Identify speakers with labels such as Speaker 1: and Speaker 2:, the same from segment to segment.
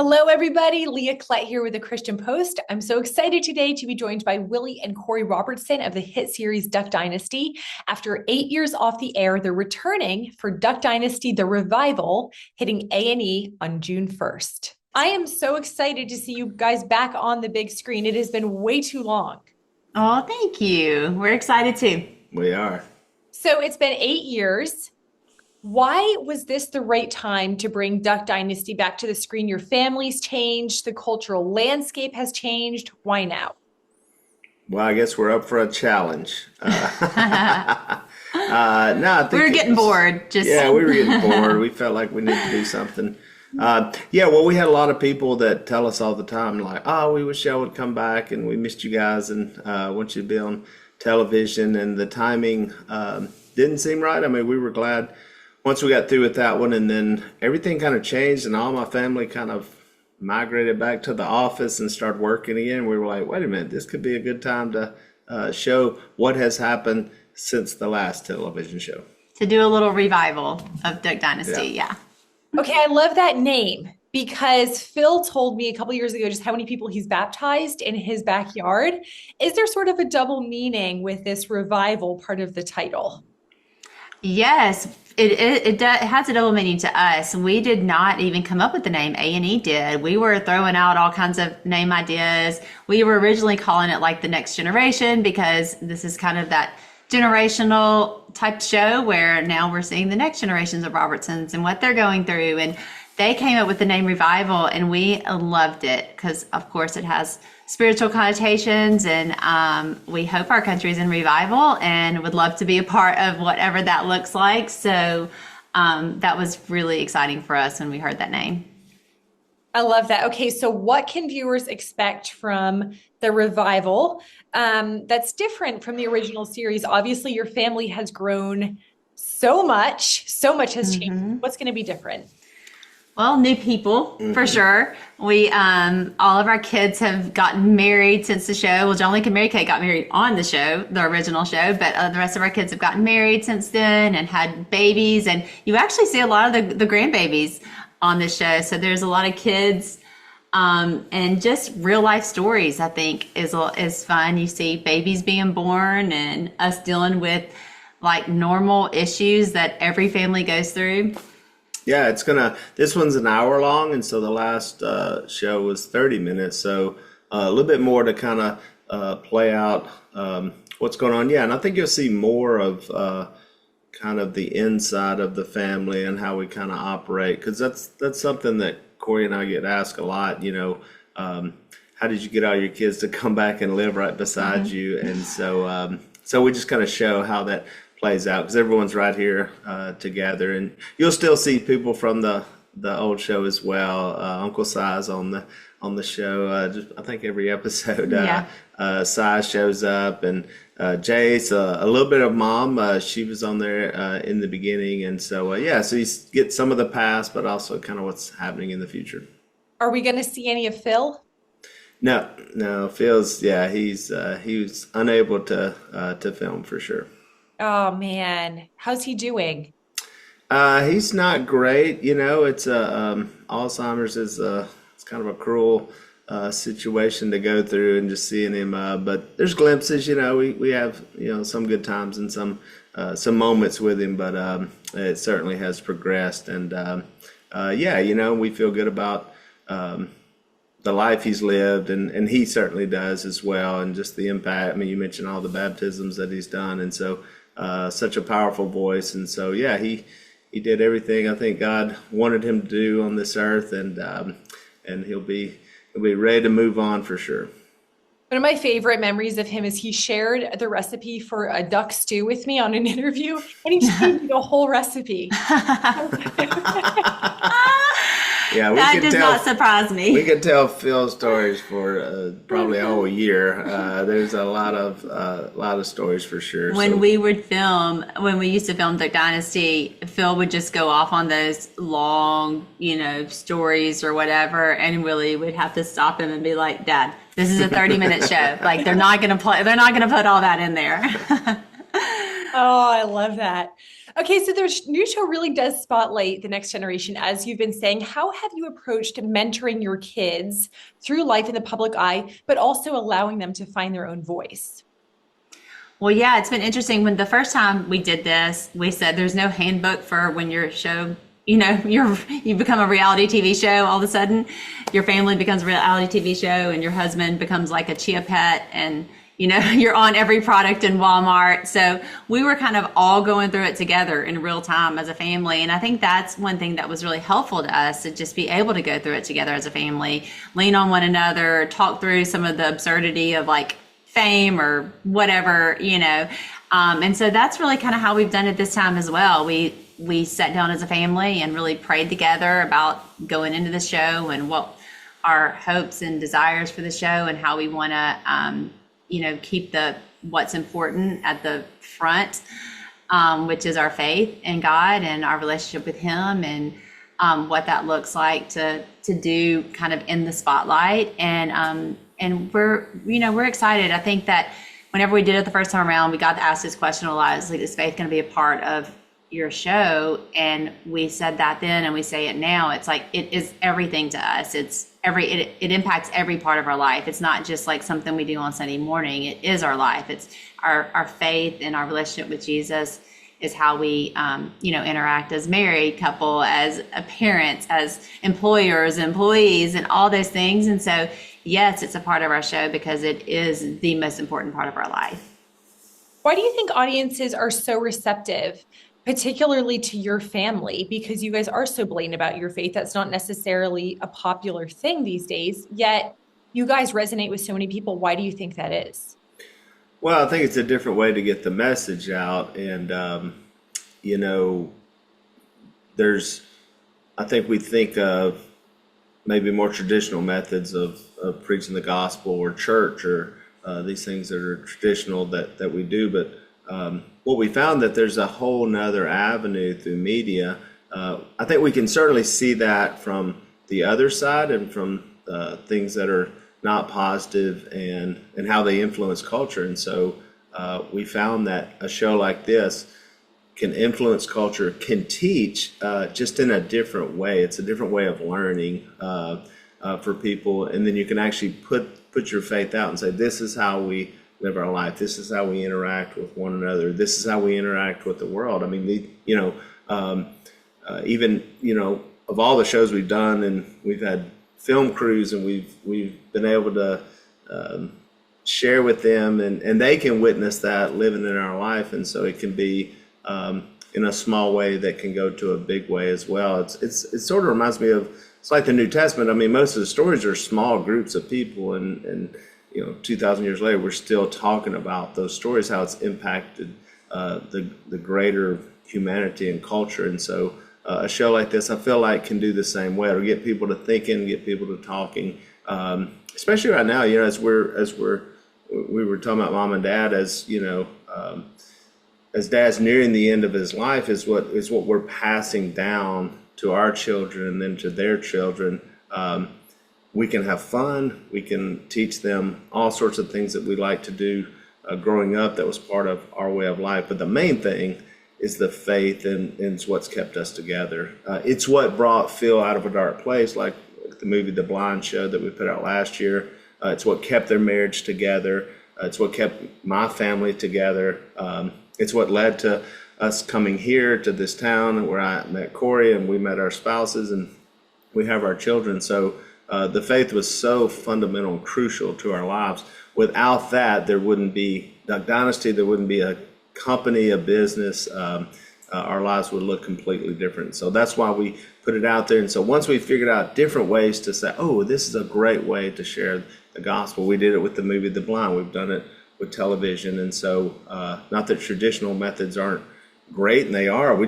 Speaker 1: Hello, everybody. Leah Klett here with the Christian Post. I'm so excited today to be joined by Willie and Korie Robertson of the hit series Duck Dynasty. After 8 years off the air, they're returning for Duck Dynasty, the revival, hitting A&E on June 1st. I am so excited to see you guys back on the big screen. It has been way too long.
Speaker 2: Oh, thank you. We're excited too.
Speaker 3: We are.
Speaker 1: So it's been 8 years. Why was this the right time to bring Duck Dynasty back to the screen? Your family's changed, the cultural landscape has changed. Why now?
Speaker 3: Well, I guess we're up for a challenge. No, I think
Speaker 2: We were getting bored.
Speaker 3: Yeah, we were getting bored. We felt like we needed to do something. Well, we had a lot of people that tell us all the time, like, "Oh, we wish y'all would come back, and we missed you guys, and want you to be on television." And the timing didn't seem right. I mean, we were glad once we got through with that one, and then everything kind of changed, and all my family kind of migrated back to the office and started working again. We were like, wait a minute, this could be a good time to show what has happened since the last television show.
Speaker 2: To do a little revival of Duck Dynasty, yeah.
Speaker 1: Okay, I love that name because Phil told me a couple years ago just how many people he's baptized in his backyard. Is there sort of a double meaning with this revival part of the title?
Speaker 2: Yes, it has a double meaning to us. We did not even come up with the name. A&E did. We were throwing out all kinds of name ideas. We were originally calling it like the next generation because this is kind of that generational type show where now we're seeing the next generations of Robertsons and what they're going through. And they came up with the name Revival, and we loved it because, of course, it has spiritual connotations, and we hope our country is in revival and would love to be a part of whatever that looks like. So that was really exciting for us when we heard that name.
Speaker 1: I love that. Okay, so what can viewers expect from the revival that's different from the original series? Obviously, your family has grown so much has changed. What's going to be different?
Speaker 2: Well, new people for sure. We all of our kids have gotten married since the show. Well, John Lincoln Mary Kate got married on the show, the original show, but the rest of our kids have gotten married since then and had babies. And you actually see a lot of the grandbabies on this show. So there's a lot of kids and just real life stories. I think is fun. You see babies being born and us dealing with like normal issues that every family goes through.
Speaker 3: Yeah, this one's an hour long, and so the last show was 30 minutes, so a little bit more to kind of play out what's going on. Yeah, and I think you'll see more of kind of the inside of the family and how we kind of operate, because that's something that Korie and I get asked a lot, how did you get all your kids to come back and live right beside you? And so we just kind of show how that plays out because everyone's right here together, and you'll still see people from the old show as well. Uncle Si's on the show. I think every episode, Si shows up, and Jace, a little bit of Mom. She was on there in the beginning, and so so you get some of the past, but also kind of what's happening in the future.
Speaker 1: Are we going to see any of Phil?
Speaker 3: No, Phil's he was unable to film for sure.
Speaker 1: Oh man, how's he doing?
Speaker 3: He's not great. It's Alzheimer's is it's kind of a cruel situation to go through, and just seeing him. But there's glimpses. We have some good times and some moments with him, but it certainly has progressed. And we feel good about the life he's lived, and he certainly does as well, and just the impact. I mean, you mentioned all the baptisms that he's done, and so. Such a powerful voice, and so he did everything I think God wanted him to do on this earth, and he'll be ready to move on for sure.
Speaker 1: One of my favorite memories of him is he shared the recipe for a duck stew with me on an interview, and he just gave me the whole recipe.
Speaker 3: Yeah,
Speaker 2: that does not surprise me.
Speaker 3: We could tell Phil stories for probably a whole year. There's a lot of stories for sure.
Speaker 2: When we used to film Duck Dynasty, Phil would just go off on those long, stories or whatever, and Willie would have to stop him and be like, "Dad, this is a 30-minute show. Like they're not gonna put all that in there."
Speaker 1: Oh, I love that. Okay, so the new show really does spotlight the next generation, as you've been saying. How have you approached mentoring your kids through life in the public eye, but also allowing them to find their own voice?
Speaker 2: Well, yeah, it's been interesting. When the first time we did this, we said there's no handbook for when your show, you become a reality TV show. All of a sudden, your family becomes a reality TV show, and your husband becomes like a chia pet, and you're on every product in Walmart. So we were kind of all going through it together in real time as a family. And I think that's one thing that was really helpful to us, to just be able to go through it together as a family, lean on one another, talk through some of the absurdity of like fame or whatever. And so that's really kind of how we've done it this time as well. We sat down as a family and really prayed together about going into the show and what our hopes and desires for the show, and how we want to keep what's important at the front, which is our faith in God and our relationship with Him, and what that looks like to do kind of in the spotlight. And we're excited. I think that whenever we did it the first time around, we got to ask this question a lot. It's like, is faith going to be a part of your show? And we said that then, and we say it now. It's like, it is everything to us. It impacts every part of our life. It's not just like something we do on Sunday morning. It is our life. It's our faith and our relationship with Jesus is how we, interact as married couple, as parents, as employers, employees, and all those things. And so, yes, it's a part of our show because it is the most important part of our life.
Speaker 1: Why do you think audiences are so receptive, particularly to your family? Because you guys are so blatant about your faith. That's not necessarily a popular thing these days, yet you guys resonate with so many people. Why do you think that is?
Speaker 3: Well, I think it's a different way to get the message out. And, I think we think of maybe more traditional methods of preaching the gospel or church or these things that are traditional that we do. But what we found that there's a whole nother avenue through media. I think we can certainly see that from the other side and from things that are not positive and how they influence culture. And so we found that a show like this can influence culture, can teach just in a different way. It's a different way of learning for people. And then you can actually put your faith out and say, this is how we live our life. This is how we interact with one another. This is how we interact with the world. I mean, even, of all the shows we've done, and we've had film crews, and we've been able to share with them, and they can witness that living in our life. And so it can be in a small way that can go to a big way as well. It sort of reminds me of, it's like the New Testament. I mean, most of the stories are small groups of people, and 2,000 years later, we're still talking about those stories, how it's impacted the greater humanity and culture. And so a show like this, I feel like, can do the same way. It'll get people to thinking, get people to talking, especially right now. As we were talking about mom and dad, as dad's nearing the end of his life, is what we're passing down to our children and then to their children. We can have fun. We can teach them all sorts of things that we like to do growing up. That was part of our way of life. But the main thing is the faith, and it's what's kept us together. It's what brought Phil out of a dark place, like the movie The Blind Show that we put out last year. It's what kept their marriage together. It's what kept my family together. It's what led to us coming here to this town where I met Korie, and we met our spouses, and we have our children. So the faith was so fundamental and crucial to our lives. Without that, there wouldn't be Duck Dynasty. There wouldn't be a company, a business. Our lives would look completely different. So that's why we put it out there. And so once we figured out different ways to say, oh, this is a great way to share the gospel, we did it with the movie The Blind. We've done it with television. And so not that traditional methods aren't great, and they are. We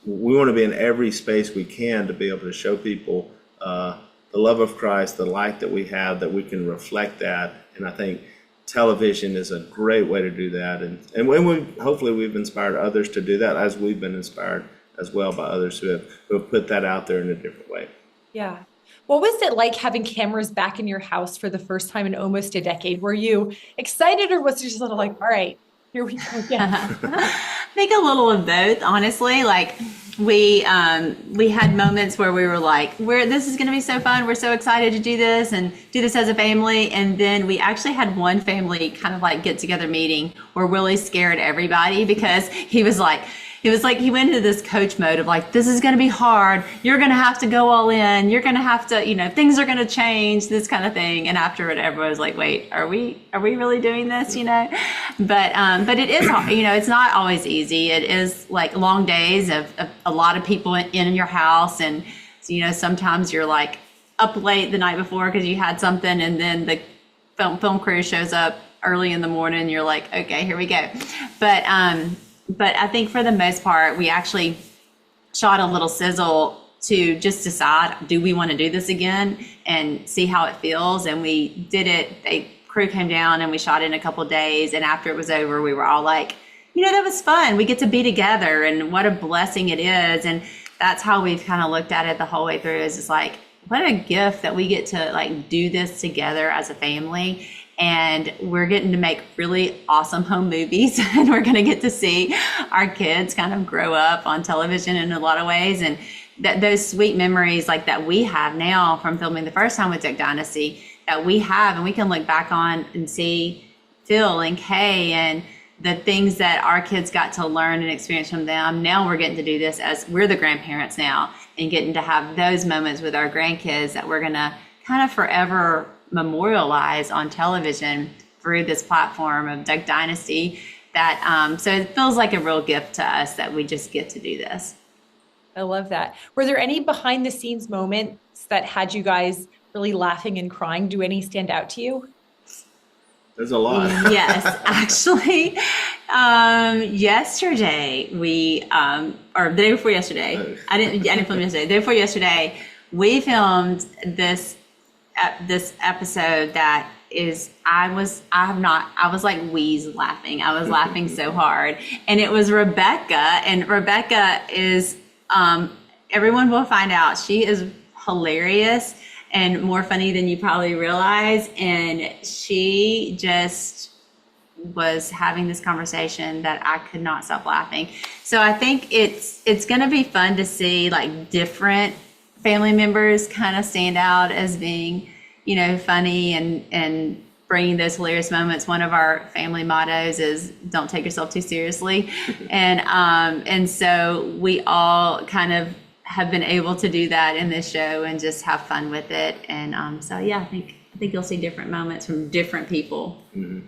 Speaker 3: want to be in every space we can to be able to show people the love of Christ, the light that we have, that we can reflect that. And I think television is a great way to do that. And when hopefully we've inspired others to do that, as we've been inspired as well by others who have put that out there in a different way.
Speaker 1: Yeah. What was it like having cameras back in your house for the first time in almost a decade? Were you excited, or was it just sort of like, all right, here we go again?
Speaker 2: think a little of both, honestly. Like we had moments where we were like, this is going to be so fun. We're so excited to do this and do this as a family. And then we actually had one family kind of like get together meeting where Willie scared everybody because he went into this coach mode of like, this is going to be hard. You're going to have to go all in. You're going to have to, things are going to change, this kind of thing. And afterward, everyone was like, wait, are we really doing this? But it is, it's not always easy. It is like long days of a lot of people in your house. And, sometimes you're like up late the night before because you had something. And then the film crew shows up early in the morning. You're like, okay, here we go. But I think for the most part, we actually shot a little sizzle to just decide, do we want to do this again and see how it feels? And we did it. The crew came down and we shot it in a couple of days. And after it was over, we were all like, that was fun. We get to be together and what a blessing it is. And that's how we've kind of looked at it the whole way through, is just like, what a gift that we get to like do this together as a family. And we're getting to make really awesome home movies, and we're going to get to see our kids kind of grow up on television in a lot of ways. And those sweet memories like that we have now from filming the first time with Duck Dynasty that we have, and we can look back on and see Phil and Kay and the things that our kids got to learn and experience from them. Now we're getting to do this as we're the grandparents now and getting to have those moments with our grandkids that we're going to kind of forever memorialize on television through this platform of Duck Dynasty. So it feels like a real gift to us that we just get to do this.
Speaker 1: I love that. Were there any behind the scenes moments that had you guys really laughing and crying? Do any stand out to you?
Speaker 3: There's a lot.
Speaker 2: Yes, actually, yesterday or the day before yesterday, I didn't film yesterday. The day before yesterday, we filmed this episode that is, I was like wheeze laughing. I was laughing so hard. And it was Rebecca. And Rebecca is, everyone will find out, she is hilarious and more funny than you probably realize. And she just was having this conversation that I could not stop laughing. So I think it's going to be fun to see like different family members kind of stand out as being, funny and bringing those hilarious moments. One of our family mottos is "Don't take yourself too seriously," and so we all kind of have been able to do that in this show and just have fun with it. And so yeah, I think you'll see different moments from different people.
Speaker 3: Mm-hmm.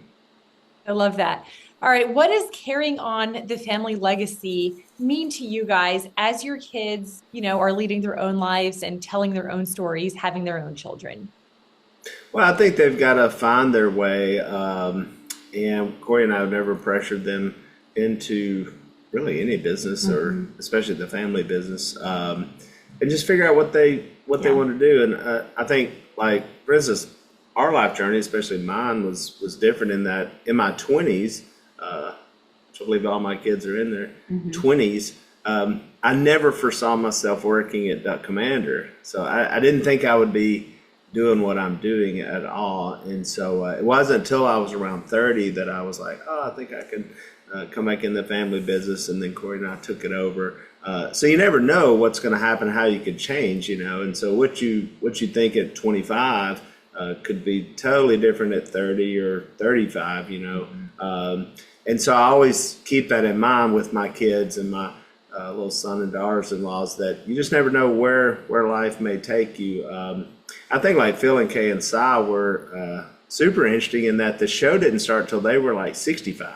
Speaker 1: I love that. All right. What does carrying on the family legacy mean to you guys as your kids, are leading their own lives and telling their own stories, having their own children?
Speaker 3: Well, I think they've got to find their way. And Korie and I have never pressured them into really any business, or especially the family business, and just figure out what they want to do. And I think, like, for instance, our life journey, especially mine, was different in that in my 20s, I believe all my kids are in their 20s, I never foresaw myself working at Duck Commander. So I didn't think I would be doing what I'm doing at all. And so it wasn't until I was around 30 that I was like, I think I can come back in the family business. And then Korie and I took it over. So you never know what's going to happen, how you could change, And so what you think at 25 could be totally different at 30 or 35, and so I always keep that in mind with my kids and my little son and daughters-in-laws, that you just never know where life may take you. I think like Phil and Kay and Cy were super interesting in that the show didn't start till they were like 65.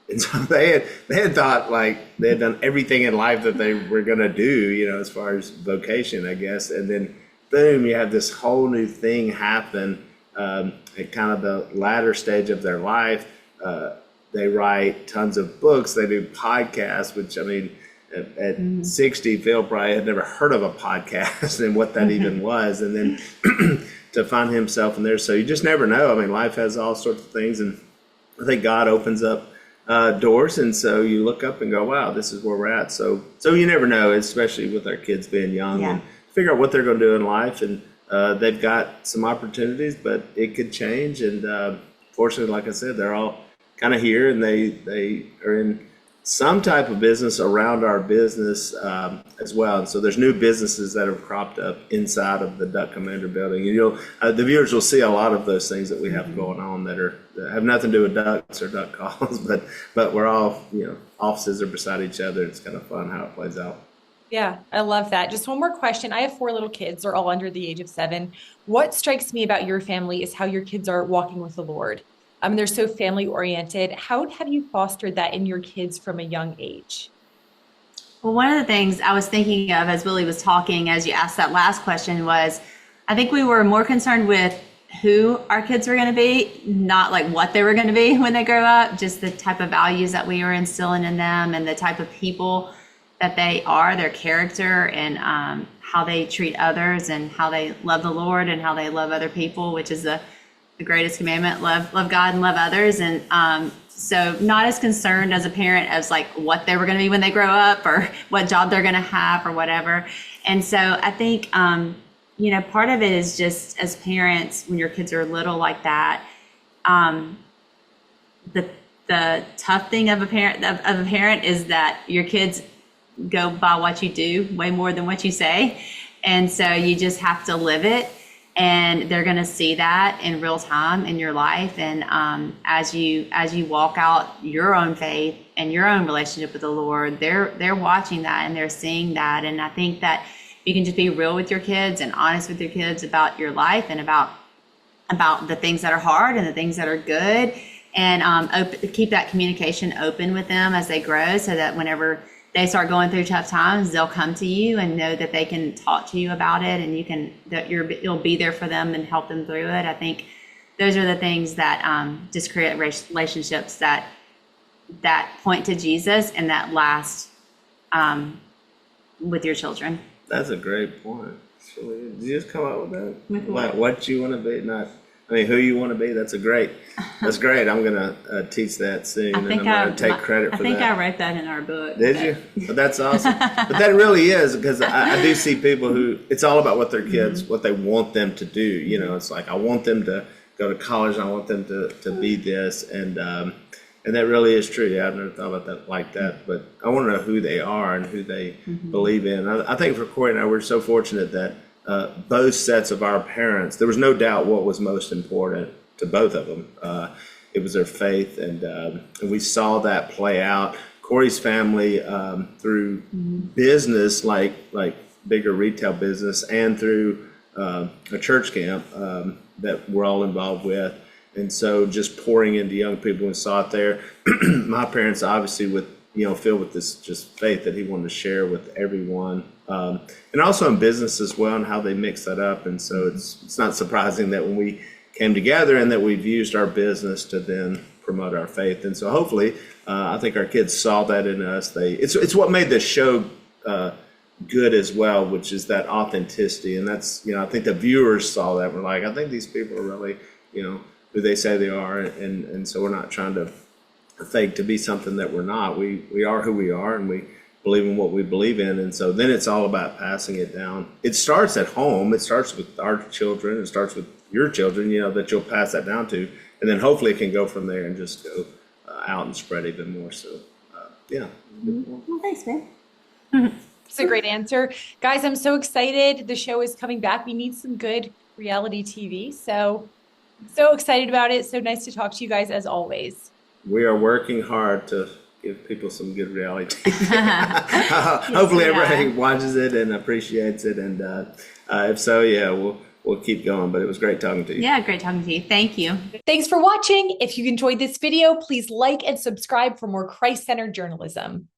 Speaker 3: And so they had thought like they had done everything in life that they were going to do, as far as vocation, I guess. And then boom, you have this whole new thing happen at kind of the latter stage of their life. They write tons of books. They do podcasts, which, I mean, at 60, Phil probably had never heard of a podcast and what that even was. And then to find himself in there. So you just never know. I mean, life has all sorts of things. And I think God opens up doors. And so you look up and go, wow, this is where we're at. So you never know, especially with our kids being young, and figure out what they're going to do in life. And they've got some opportunities, but it could change. And fortunately, like I said, they're all kind of here, and they are in some type of business around our business as well. And so there's new businesses that have cropped up inside of the Duck Commander building. And the viewers will see a lot of those things that we have going on that have nothing to do with ducks or duck calls, but we're all, offices are beside each other. It's kind of fun how it plays out.
Speaker 1: Yeah, I love that. Just one more question. I have 4 little kids. They're all under the age of 7. What strikes me about your family is how your kids are walking with the Lord. They're so family oriented. How have you fostered that in your kids from a young age?
Speaker 2: Well, one of the things I was thinking of as Willie was talking, as you asked that last question, was I think we were more concerned with who our kids were going to be, not like what they were going to be when they grow up, just the type of values that we were instilling in them and the type of people that they are, their character, and how they treat others and how they love the Lord and how they love other people, which is the greatest commandment, love God and love others. And so not as concerned as a parent as like what they were going to be when they grow up or what job they're going to have or whatever. And so I think, part of it is just as parents, when your kids are little like that, the tough thing of a parent is that your kids go by what you do way more than what you say. And so you just have to live it. And they're going to see that in real time in your life. And as you walk out your own faith and your own relationship with the Lord, they're watching that and they're seeing that. And I think that you can just be real with your kids and honest with your kids about your life and about the things that are hard and the things that are good. And keep that communication open with them as they grow, so that whenever they start going through tough times, they'll come to you and know that they can talk to you about it, and you'll be there for them and help them through it. I think those are the things that just create relationships that point to Jesus and that last with your children.
Speaker 3: That's a great point. Did you just come up with that? Like what you want to be, who you want to be. That's great. I'm gonna teach that soon, and I'm gonna take credit for that.
Speaker 2: I think I wrote that in our book.
Speaker 3: Did you? But that's awesome. But that really is, because I do see people who it's all about what their kids, what they want them to do. It's like, I want them to go to college. I want them to be this, and that really is true. Yeah, I've never thought about that like that. But I want to know who they are and who they believe in. I think for Korie and I, we're so fortunate that both sets of our parents, there was no doubt what was most important to both of them. It was their faith, and we saw that play out. Korie's family, through business, like bigger retail business, and through a church camp that we're all involved with. And so just pouring into young people, and saw it there. My parents, obviously, filled with this just faith that he wanted to share with everyone. And also in business as well, and how they mix that up. And so it's not surprising that when we came together and that we've used our business to then promote our faith. And so hopefully, I think our kids saw that in us. It's what made the show good as well, which is that authenticity. And that's, I think the viewers saw that. We're like, I think these people are really, who they say they are. And so we're not trying to fake to be something that we're not. We are who we are, and we believe in what we believe in. And so then it's all about passing it down. It starts at home. It starts with our children. It starts with your children, that you'll pass that down to. And then hopefully it can go from there and just go out and spread even more. So, yeah.
Speaker 2: Well, thanks, man.
Speaker 1: It's a great answer. Guys, I'm so excited. The show is coming back. We need some good reality TV. So excited about it. So nice to talk to you guys as always.
Speaker 3: We are working hard to give people some good reality TV. Hopefully everybody watches it and appreciates it. And if so, yeah, we'll keep going. But it was great talking to you.
Speaker 2: Yeah, great talking to you. Thank you.
Speaker 1: Thanks for watching. If you enjoyed this video, please like and subscribe for more Christ-centered journalism.